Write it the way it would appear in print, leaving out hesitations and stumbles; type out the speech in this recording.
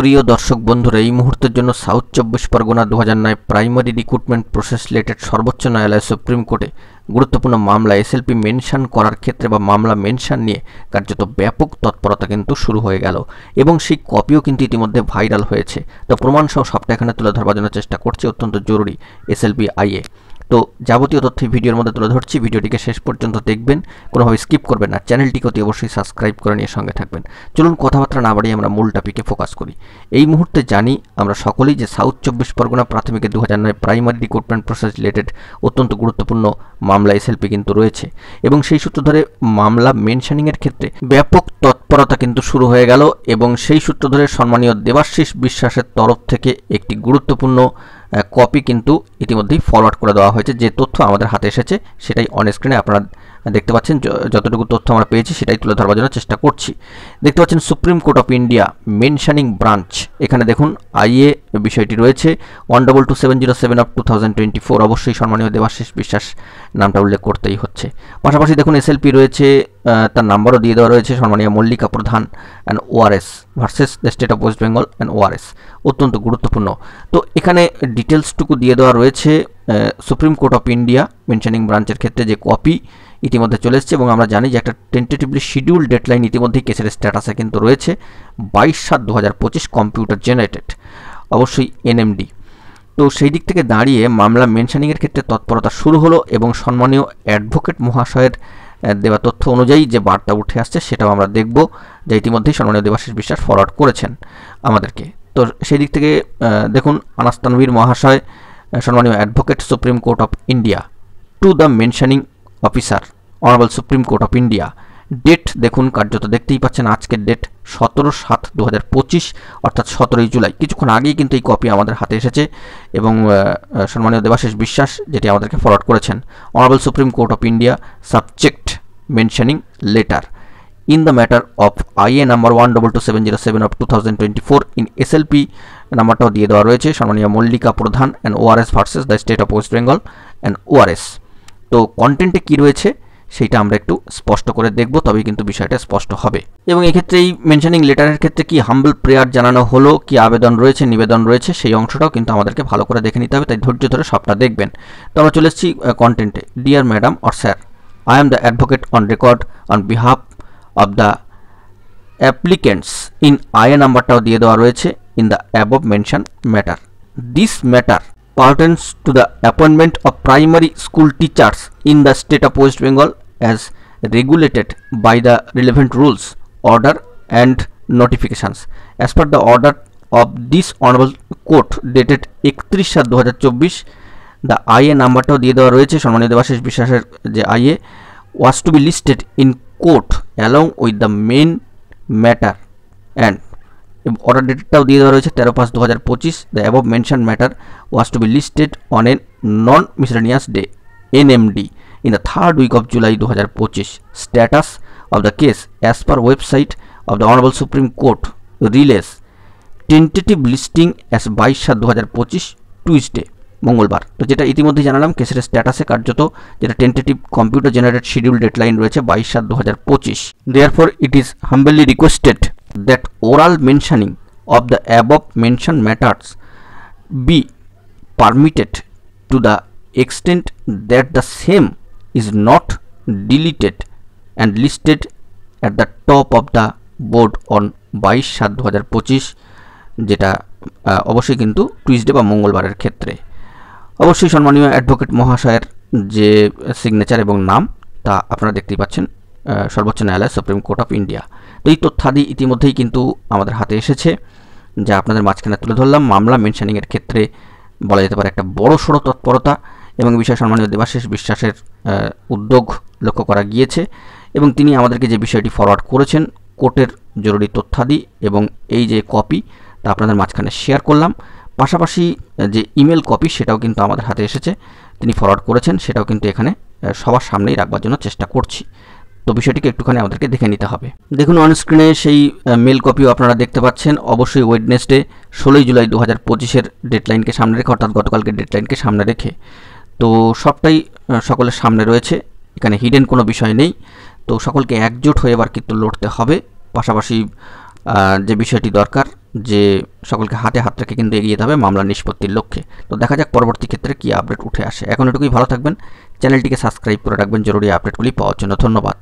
প্রিয় দর্শক বন্ধুরা, এই মুহূর্তের জন্য south 24 Pargana 2009 primary recruitment process related সর্বোচ্চ ন্যায়ালয় সুপ্রিম কোর্টে গুরুত্বপূর্ণ মামলা এসএলপি মেনশন করার ক্ষেত্রে বা মামলা মেনশন নিয়ে কার্যত ব্যাপক তৎপরতা কিন্তু শুরু হয়ে গেল এবং সেই কপিও কিন্তু ইতিমধ্যে ভাইরাল হয়েছে। তো প্রমাণ সহ সবটা এখানে তুলে ধরবার জন্য চেষ্টা করছি, অত্যন্ত জরুরি এসএলপি আইএ। তো যাবতীয় তথ্য ভিডিওর মধ্যে তুলে ধরছি, ভিডিওটিকে শেষ পর্যন্ত দেখবেন, কোনোভাবে স্কিপ করবেন না। চ্যানেলটিকে অতি অবশ্যই সাবস্ক্রাইব করে নিয়ে সঙ্গে থাকবেন। চলুন কথাবার্তা না বাড়িয়ে আমরা মূল টপিকে ফোকাস করি। এই মুহূর্তে জানি আমরা সকলেই যে সাউথ 24 পরগনা প্রাথমিকের 2009 প্রাইমারি রিক্রুটমেন্ট প্রসেস রিলেটেড অত্যন্ত গুরুত্বপূর্ণ মামলা এসএলপি কিন্তু রয়েছে এবং সেই সূত্র ধরে মামলা মেনশনিংয়ের ক্ষেত্রে ব্যাপক তৎপরতা কিন্তু শুরু হয়ে গেল এবং সেই সূত্র ধরে সম্মানীয় দেবাশিস বিশ্বাসের তরফ থেকে একটি গুরুত্বপূর্ণ কপি কিন্তু ইতিমধ্যেই ফরওয়ার্ড করে দেওয়া হয়েছে। যে তথ্য আমাদের হাতে এসেছে সেটাই অন স্ক্রিনে আপনারা দেখতে পাচ্ছেন। যতটুকু তথ্য আমরা পেয়েছি সেটাই তুলে ধরবার জন্য চেষ্টা করছি। দেখতে পাচ্ছেন supreme court of India mentioning branch, এখানে দেখুন আইএ বিষয়টি রয়েছে 1222707 অফ 2024। অবশ্যই সম্মানীয় দেবাশিস বিশ্বাস নামটা উল্লেখ করতেই হচ্ছে। পাশাপাশি দেখুন এসএলপি রয়েছে, তার নাম্বারও দিয়ে দেওয়া রয়েছে, সম্মানীয় মল্লিকা প্রধান and ORS versus the state of West Bengal and ORS, অত্যন্ত গুরুত্বপূর্ণ। তো এখানে ডিটেলসটুকু দিয়ে দেওয়া রয়েছে supreme court of India mentioning ব্রাঞ্চের ক্ষেত্রে যে কপি ইতিমধ্যে চলে এসেছে এবং আমরা জানি যে একটা টেন্টেটিভলি শিডিউল ডেডলাইন ইতিমধ্যেই কেসের স্ট্যাটাসে কিন্তু রয়েছে 22/7/2025 কম্পিউটার জেনারেটেড, অবশ্যই এনএমডি। তো সেই দিক থেকে দাঁড়িয়ে মামলা মেনশনিংয়ের ক্ষেত্রে তৎপরতা শুরু হলো এবং সম্মানীয় অ্যাডভোকেট মহাশয়ের দেওয়া তথ্য অনুযায়ী যে বার্তা উঠে আসছে সেটাও আমরা দেখব, যা ইতিমধ্যেই সম্মানীয় দেবাশিস বিশ্বাস ফরওয়ার্ড করেছেন আমাদেরকে। তো সেই দিক থেকে দেখুন আনাস তানভীর মহাশয়, সম্মানীয় advocate supreme court of India to the mentioning officer honourable supreme court of India. Date দেখুন, কার্যত দেখতেই পাচ্ছেন আজকের ডেট 17/7/2025 অর্থাৎ 17ই জুলাই। কিছুক্ষণ আগেই কিন্তু এই কপি আমাদের হাতে এসেছে এবং সম্মানীয় দেবাশিস বিশ্বাস যেটি আমাদেরকে ফরওয়ার্ড করেছেন। Honourable supreme court of India subject mentioning letter in the matter of IA number 1222707 of 2024 in SLP নাম্বারটাও দিয়ে দেওয়া রয়েছে, সম্মানীয় মল্লিকা প্রধান and ORS versus the state of West Bengal and ORS. তো কন্টেন্টে কী রয়েছে সেইটা আমরা একটু স্পষ্ট করে দেখব, তবেই কিন্তু বিষয়টা স্পষ্ট হবে। এবং এক্ষেত্রে এই মেনশনিং লেটারের ক্ষেত্রে কি হাম্বল প্রেয়ার জানানো হলো, কি আবেদন রয়েছে, নিবেদন রয়েছে, সেই অংশটাও কিন্তু আমাদেরকে ভালো করে দেখে নিতে হবে, তাই ধৈর্য ধরে সবটা দেখবেন। তো আমরা চলে এসেছি কন্টেন্টে। Dear madam or sir, I am the advocate on record on behalf of the applicants in IA নাম্বারটাও দিয়ে দেওয়া রয়েছে in the above mentioned matter. This matter pertains to the appointment of primary school teachers in the state of West Bengal as regulated by the relevant rules, order and notifications. As per the order of this honorable court dated 31/7/2024, the IA নাম্বারটাও দিয়ে দেওয়া রয়েছে, সম্মানীয় দেবাশিস বিশ্বাসের যে IA was to be listed in court along with the main matter and order dateটাও দিয়ে দেওয়া রয়েছে 13/5/2025. The above mentioned matter was to be listed on a non-miscellaneous day NMD in the third week of July 2025. Status of the case as per website of the Honorable Supreme Court relays tentative listing as 22/7/2025 Tuesday মঙ্গলবার। তো যেটা ইতিমধ্যে জানালাম কেসের স্ট্যাটাসে কার্যত যেটা tentative computer generated schedule deadline রয়েছে 22/7/2025। Therefore it is Hanbali requested that oral mentioning of the above mention matters B permitted to the extent that the same is not deleted and listed at the top of the board on 22/7/2025, যেটা অবশ্যই কিন্তু Tuesday বা মঙ্গলবারের ক্ষেত্রে। অবশ্যই সম্মানীয় advocate মহাশয়ের যে সিগনেচার এবং নাম তা আপনারা দেখতেই পাচ্ছেন, সর্বোচ্চ ন্যায়ালয় সুপ্রিম কোর্ট অফ ইন্ডিয়া। তো এই তথ্যাদি ইতিমধ্যেই কিন্তু আমাদের হাতে এসেছে, যা আপনাদের মাঝখানে তুলে ধরলাম। মামলা মেনশনিংয়ের ক্ষেত্রে বলা যেতে পারে একটা বড়সড় তৎপরতা এবং বিষয়ে সম্মানীয় দেবাশিস বিশ্বাসের উদ্যোগ লক্ষ্য করা গিয়েছে এবং তিনি আমাদেরকে যে বিষয়টি ফরওয়ার্ড করেছেন কোর্টের জরুরি তথ্যাদি এবং এই যে কপি তা আপনাদের মাঝখানে শেয়ার করলাম। পাশাপাশি যে ইমেল কপি সেটাও কিন্তু আমাদের হাতে এসেছে, তিনি ফরওয়ার্ড করেছেন, সেটাও কিন্তু এখানে সবার সামনেই রাখবার জন্য চেষ্টা করছি। তো বিষয়টিকে একটুখানি আমাদেরকে দেখে নিতে হবে। দেখুন অন স্ক্রিনে সেই মেল কপিও আপনারা দেখতে পাচ্ছেন। অবশ্যই ওয়েডনেসডে 16 জুলাই 2025-এর ডেডলাইনকে সামনে রেখে, অর্থাৎ গতকালকে ডেডলাইনকে সামনে রেখে। তো সবটাই সকলের সামনে রয়েছে, এখানে হিডেন কোনো বিষয় নেই। তো সকলকে একজোট হয়ে এবার কিন্তু লড়তে হবে। পাশাপাশি যে বিষয়টি দরকার যে সকলকে হাতে হাত রেখে কিন্তু এগিয়ে যেতে হবে মামলা নিষ্পত্তির লক্ষ্যে। তো দেখা যাক পরবর্তী ক্ষেত্রে কী আপডেট উঠে আসে। এখন এটুকুই, ভালো থাকবেন, চ্যানেলটিকে সাবস্ক্রাইব করে রাখবেন জরুরি আপডেটগুলি পাওয়ার জন্য। ধন্যবাদ।